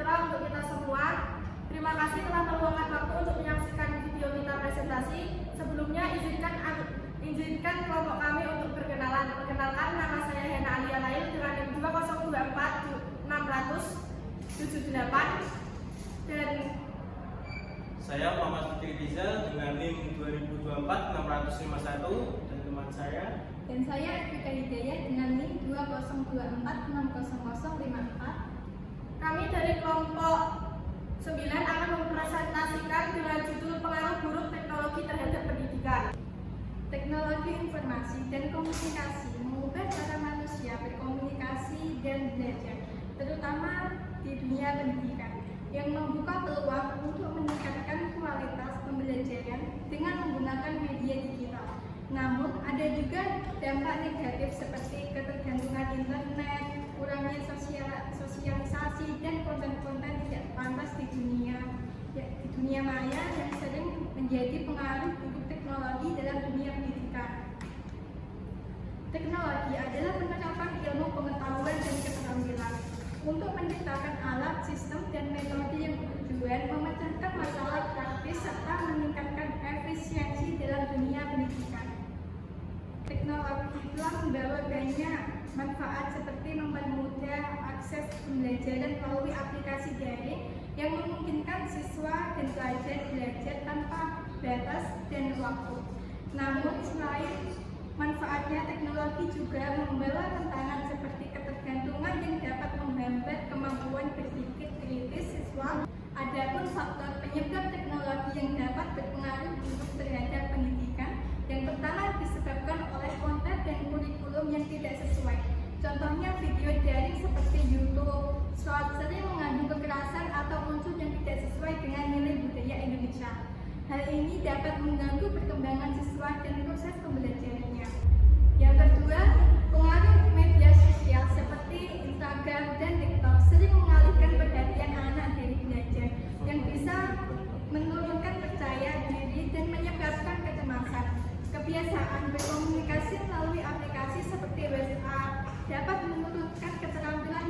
sejahtera untuk kita semua. Terima kasih telah meluangkan waktu untuk menyaksikan video kita presentasi. Sebelumnya izinkan kelompok kami untuk berkenalan. Perkenalkan, nama saya Hena Alia Lail dengan NIM 2024678 dan saya Muhammad Fikri Rizal dengan NIM 2024-651 dan teman saya. Dan saya Evika Hidayah dengan NIM 2024-60054. Kami dari kelompok 9 akan mempresentasikan dengan judul pengaruh buruk teknologi terhadap pendidikan. Teknologi informasi dan komunikasi mengubah cara manusia berkomunikasi dan belajar, terutama di dunia pendidikan, yang membuka peluang untuk meningkatkan kualitas pembelajaran dengan menggunakan media digital. Namun, ada juga dampak negatif seperti ketergantungan internet, kurangnya sosialisasi, dan konten-konten tidak pantas di dunia maya yang sering menjadi pengaruh buruk teknologi dalam dunia pendidikan. Teknologi adalah penerapan ilmu pengetahuan dan keterampilan untuk menciptakan alat, sistem, dan metode yang bertujuan memecahkan masalah praktis serta meningkatkan efisiensi dalam dunia pendidikan. Teknologi telah membawa banyak manfaat seperti mempermudah akses pembelajaran melalui aplikasi daring yang memungkinkan siswa dan pelajar belajar tanpa batas dan waktu. Namun selain manfaatnya, teknologi juga membawa tantangan seperti ketergantungan yang dapat menghambat kemampuan berpikir kritis siswa. Adapun faktor penyebab teknologi yang dapat berpengaruh buruk terhadap pendidikan, yang pertama disebabkan oleh konten dan kurikulum yang tidak sesuai. Contohnya video daring seperti YouTube Short sering mengandung kekerasan atau unsur yang tidak sesuai dengan nilai budaya Indonesia. Hal ini dapat mengganggu perkembangan siswa dan proses pembelajarannya. Yang kedua, pengaruh media sosial seperti Instagram dan TikTok sering mengalihkan perhatian anak dari belajar, yang bisa menurunkan percaya diri dan menyebabkan kecemasan. Kebiasaan berkomunikasi melalui aplikasi seperti WhatsApp dapat menurunkan keterampilan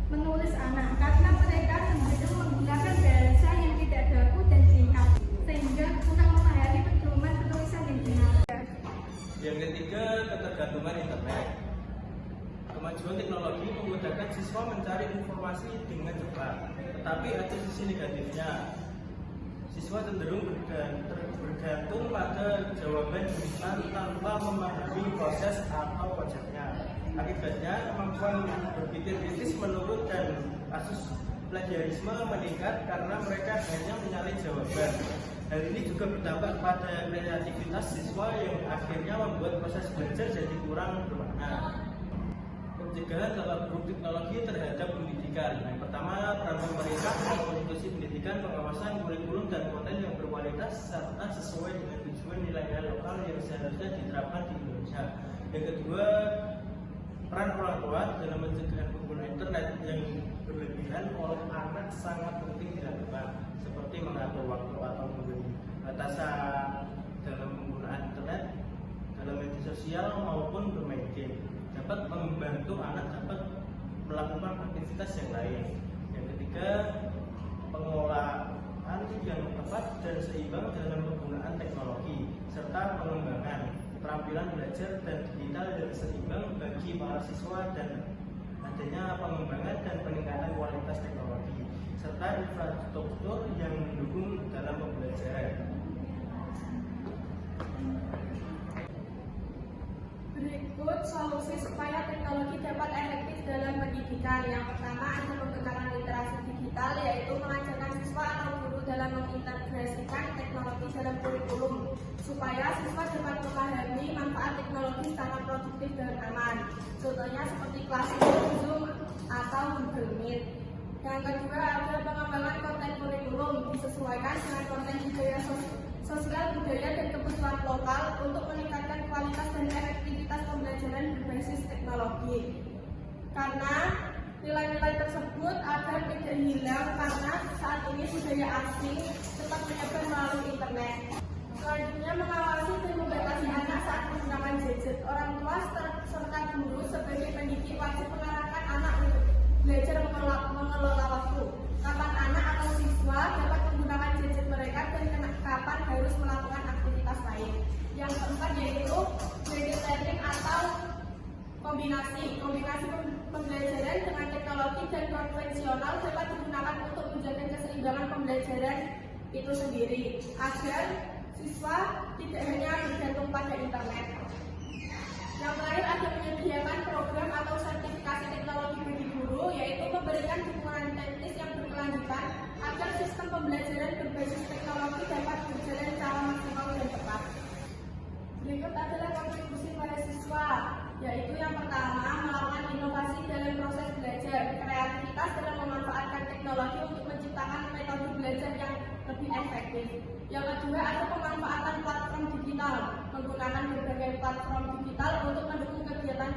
menulis anak karena mereka cenderung menggunakan bahasa yang tidak baku dan singkat, sehingga kurang memahami pedoman penulisan yang benar. Yang ketiga, ketergantungan internet. Kemajuan teknologi memudahkan siswa mencari informasi dengan cepat, tetapi ada sisi negatifnya. Siswa cenderung bergantung pada jawaban instan tanpa memahami proses atau konsepnya. Akibatnya, kemampuan berpikir kritis menurun dan kasus plagiarisme meningkat karena mereka hanya mencari jawaban. Hal ini juga berdampak pada kreativitas siswa yang akhirnya membuat proses belajar jadi kurang bermakna. Pencegahan dampak buruk teknologi terhadap pendidikan. Yang pertama, peran pemerintah dalam institusi pendidikan, pengawasan kurikulum dan konten yang berkualitas serta sesuai dengan tujuan nilai-nilai lokal yang seharusnya diterapkan di Indonesia. Yang kedua, peran orang tua dalam mencegah penggunaan internet yang berlebihan oleh anak sangat penting dilakukan, seperti mengatur waktu atau memberi batasan dalam penggunaan internet, dalam media sosial maupun bermain game, dapat membantu anak dapat melakukan aktivitas yang lain. Yang ketiga, pengelolaan yang tepat dan seimbang dalam penggunaan teknologi serta pengembangan keterampilan belajar dan digital yang seimbang bagi para siswa dan adanya pengembangan dan peningkatan kualitas teknologi serta infrastruktur yang mendukung dalam pembelajaran. Berikut solusi supaya teknologi dapat efektif dalam pendidikan. Yang pertama, ada pembekalan literasi digital, yaitu mengajarkan siswa atau guru dalam mengintegrasikan teknologi dalam kurikulum supaya siswa dapat memahami manfaat teknologi secara produktif dan aman. Contohnya seperti Classroom, Zoom, atau Google Meet. Yang kedua, ada pengembangan konten kurikulum disesuaikan dengan konten budaya sosial budaya dan kebutuhan lokal untuk meningkatkan kualitas dan efektivitas pembelajaran berbasis teknologi. Karena nilai-nilai tersebut agar tidak hilang karena saat ini budaya asing cepat menyebar melalui internet. Selanjutnya, mengawasi dan membatasi anak saat menggunakan gadget. Orang tua serta guru sebagai pendidik wajib mengarahkan anak belajar mengelola waktu. Kapan anak atau siswa dapat menggunakan gadget mereka dan kapan harus melakukan aktivitas lain. Yang keempat yaitu blended learning atau kombinasi pembelajaran dengan teknologi dan konvensional dapat digunakan untuk menjaga keseimbangan pembelajaran itu sendiri agar siswa tidak hanya bergantung pada internet. Yang terakhir ada menyediakan program atau sertifikasi teknologi bagi guru, yaitu memberikan dukungan teknis yang berkelanjutan agar sistem pembelajaran berbasis teknologi dapat berjalan secara maksimal dan tepat. Berikut adalah kontribusi para siswa, yaitu yang pertama melakukan inovasi dalam proses belajar, kreativitas dalam memanfaatkan teknologi untuk menciptakan metode belajar yang lebih efektif. Yang kedua ada pemanfaatan platform digital, menggunakan berbagai platform digital untuk mendukung kegiatan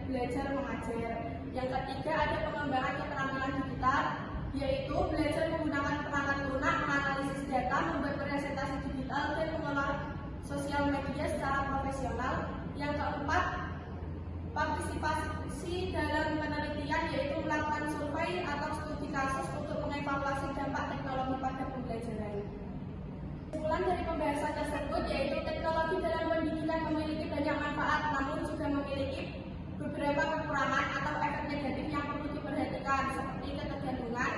belajar mengajar. Yang ketiga ada pengembangan keterampilan digital, yaitu belajar menggunakan perangkat lunak, menganalisis data, membuat presentasi digital, dan mengolah sosial media secara profesional. Yang keempat, partisipasi dalam penelitian, yaitu melakukan survei atau studi kasus untuk mengevaluasi dampak teknologi pada pembelajaran. Kesimpulan dari pembahasan tersebut yaitu teknologi dalam pendidikan memiliki banyak manfaat, namun juga memiliki beberapa kekurangan atau efek negatif yang perlu diperhatikan, seperti ketergantungan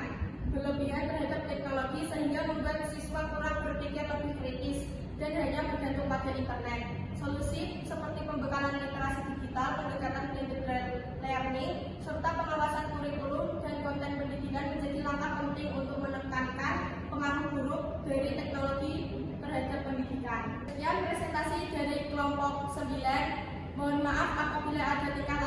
berlebihan terhadap teknologi sehingga membuat siswa kurang berpikir lebih kritis dan hanya bergantung pada internet. Solusi seperti pembekalan literasi digital, pendekatan blended learning, serta pengawasan kurikulum dan konten pendidikan menjadi langkah penting untuk menekankan pengaruh buruk dari teknologi terhadap pendidikan. Sekian presentasi dari kelompok 9. Mohon maaf apabila ada tingkah